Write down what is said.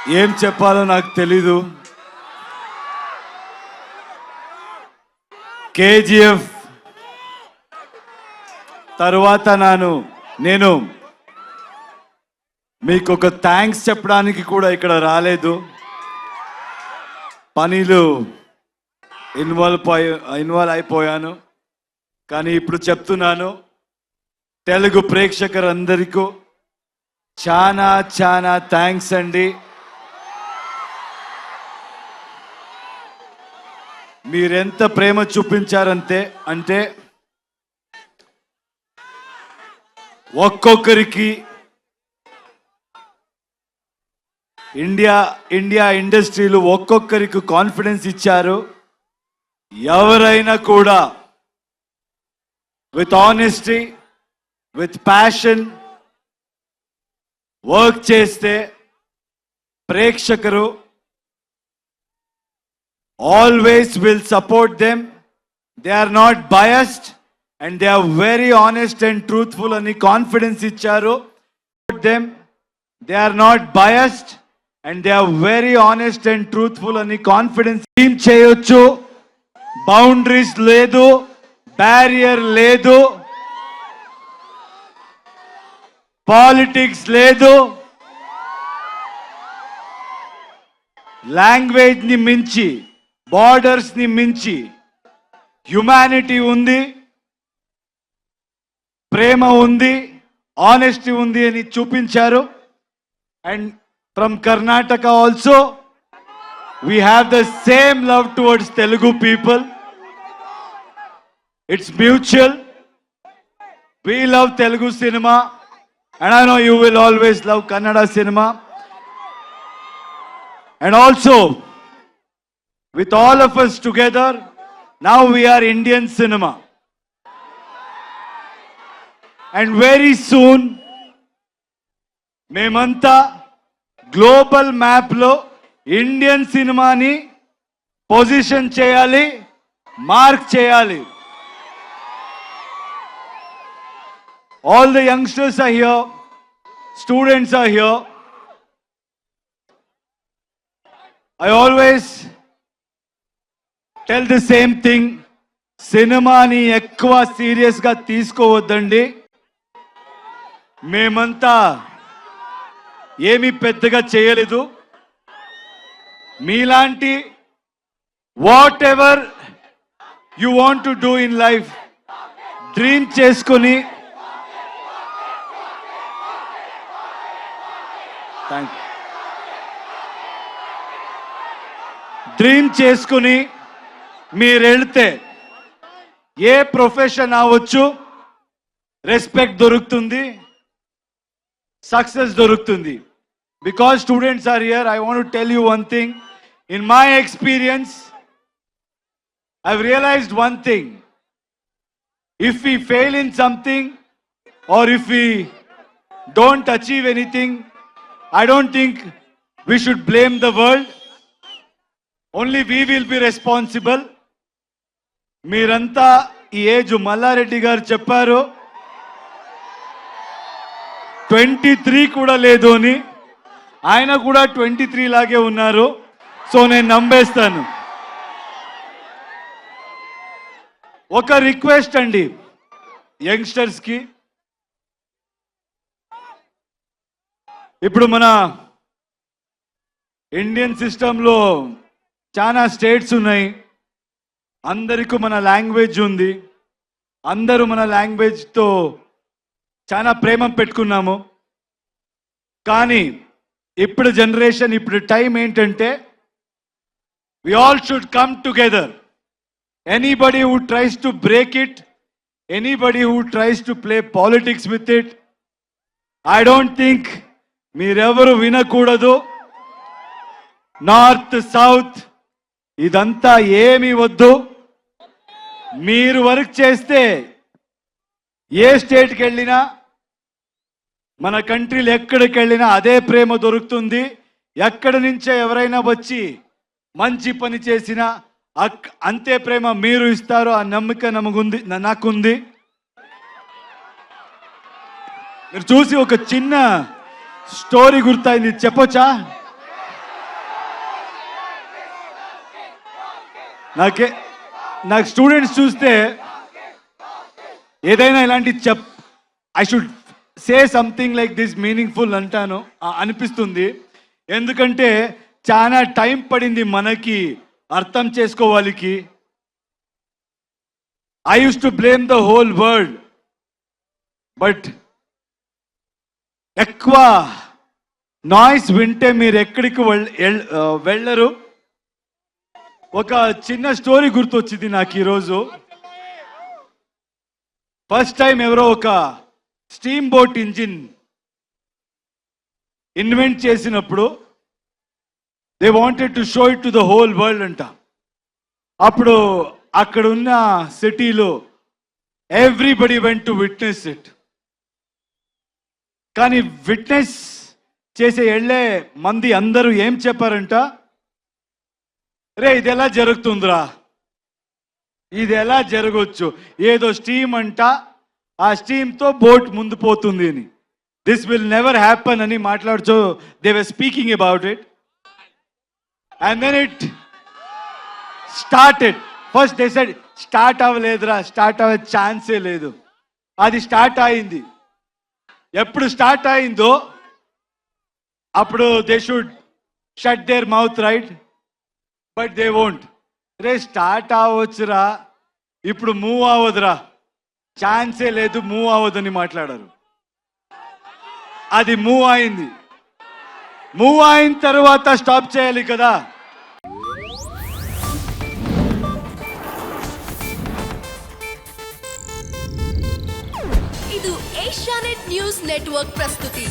ఏం చెప్పాలో నాకు తెలీదు. కేజీఎఫ్ తరువాత నేను మీకు ఒక థ్యాంక్స్ చెప్పడానికి కూడా ఇక్కడ రాలేదు. పనిలో ఇన్వాల్వ్ అయిపోయాను. కానీ ఇప్పుడు చెప్తున్నాను, తెలుగు ప్రేక్షకులందరికీ చాలా చాలా థ్యాంక్స్ అండి. మీరెంత ప్రేమ చూపించారంటే ఒక్కొక్కరికి ఇండియా ఇండస్ట్రీలో ఒక్కొక్కరికి కాన్ఫిడెన్స్ ఇచ్చారు. ఎవరైనా కూడా with honesty, with passion work చేస్తే ప్రేక్షకులు always will support them. They are not biased and they are very honest and truthful ani confidence icharu them. They are not biased and they are very honest and truthful ani confidence team cheyochu. Boundaries ledu, barrier ledu, politics ledu, language ni minchi, borders ని మించి humanity ఉంది, ప్రేమ ఉంది, honesty ఉంది అని చూపించారు. And from Karnataka also we have the same love towards Telugu people. It's mutual. We love Telugu cinema and I know you will always love Kannada cinema. And also with all of us together, now we are Indian cinema. And very soon, memanta global map lo Indian cinema ni position cheyali, mark cheyali. All the youngsters are here, students are here. I always tell the same thing. సినిమాని ఎక్కువ సీరియస్గా తీసుకోవద్దండి. మేమంతా ఏమీ పెద్దగా చేయలేదు. మీలాంటి whatever you want to do in life dream చేసుకొని మీరు వెళ్తే ఏ ప్రొఫెషన్ అవ్వచ్చు, రెస్పెక్ట్ దొరుకుతుంది, సక్సెస్ దొరుకుతుంది. Because students are here, I want to tell you one thing. In my experience I have realised one thing. If we fail in something or if we don't achieve anything, I don't think we should blame the world. Only we will be responsible. మీరంతా ఈ age Mallareddy గారు చెప్పారు 23 కూడా లేదు అని. ఆయన కూడా 23 లాగే ఉన్నారు. సో నేను నమ్మేస్తాను. ఒక రిక్వెస్ట్ అండి యంగ్స్టర్స్కి. ఇప్పుడు మన ఇండియన్ సిస్టంలో చాలా స్టేట్స్ ఉన్నాయి. అందరికీ మన లాంగ్వేజ్ ఉంది. అందరూ మన లాంగ్వేజ్తో చాలా ప్రేమ పెట్టుకున్నాము. కానీ ఇప్పుడు జనరేషన్, ఇప్పుడు టైం ఏంటంటే we all should come together. Anybody who tries to break it, anybody who tries to play politics with it, I don't think మీరెవరు వినకూడదు. నార్త్ సౌత్ ఇదంతా ఏమీ వద్దు. మీరు వర్క్ చేస్తే ఏ స్టేట్కి వెళ్ళినా, మన కంట్రీలు ఎక్కడికి వెళ్ళినా అదే ప్రేమ దొరుకుతుంది. ఎక్కడి నుంచే ఎవరైనా వచ్చి మంచి పని చేసినా అంతే ప్రేమ మీరు ఇస్తారు. ఆ నమ్మకం నాకుంది. మీరు చూసి ఒక చిన్న స్టోరీ గుర్తయింది, చెప్పొచ్చా? నాకు స్టూడెంట్స్ చూస్తే ఏదైనా ఇలాంటి I should say something like this meaningful అంటాను అనిపిస్తుంది. ఎందుకంటే చాలా టైం పడింది మనకి అర్థం చేసుకోవాలికి. I use to blame the whole world, but ఎక్కువ నాయిస్ వింటే మీరు ఎక్కడికి వెళ్ళరు. ఒక చిన్న స్టోరీ గుర్తొచ్చింది నాకు ఈరోజు. ఫస్ట్ టైం ఎవరో ఒక స్టీమ్ బోట్ ఇంజిన్ ఇన్వెంట్ చేసినప్పుడు they wanted to show it to the whole world అంట. అప్పుడు అక్కడ ఉన్న సిటీలో everybody went to witness it. కానీ విట్నెస్ చేసే వెళ్ళే మంది అందరూ ఏం చెప్పారంట, రే ఇది ఎలా జరుగుతుందిరా, ఇది ఎలా జరగవచ్చు, ఏదో స్టీమ్ అంట, ఆ స్టీమ్తో బోట్ ముందు పోతుంది అని, దిస్ విల్ నెవర్ హ్యాపన్ అని మాట్లాడుతూ they were speaking about it. And then it started. First they said start అవ్వలేదురా, స్టార్ట్ అవ్వే ఛాన్సే లేదు. అది స్టార్ట్ అయింది. ఎప్పుడు స్టార్ట్ అయిందో అప్పుడు they should shut their mouth, right? But they won't. రే స్టార్ట్ అవ్వచ్చురా, ఇప్పుడు మూవ్ అవ్వదురా, ఛాన్సే లేదు, మూవ్ అవ్వదని మాట్లాడారు. అది మూవ్ అయింది. మూవ్ అయిన తర్వాత స్టాప్ చేయాలి కదా. ಇದು ಏಷ್ಯಾನೆಟ್ ನ್ಯೂಸ್ ನೆಟ್ವರ್ಕ್ ಪ್ರಸ್ತುತಿ.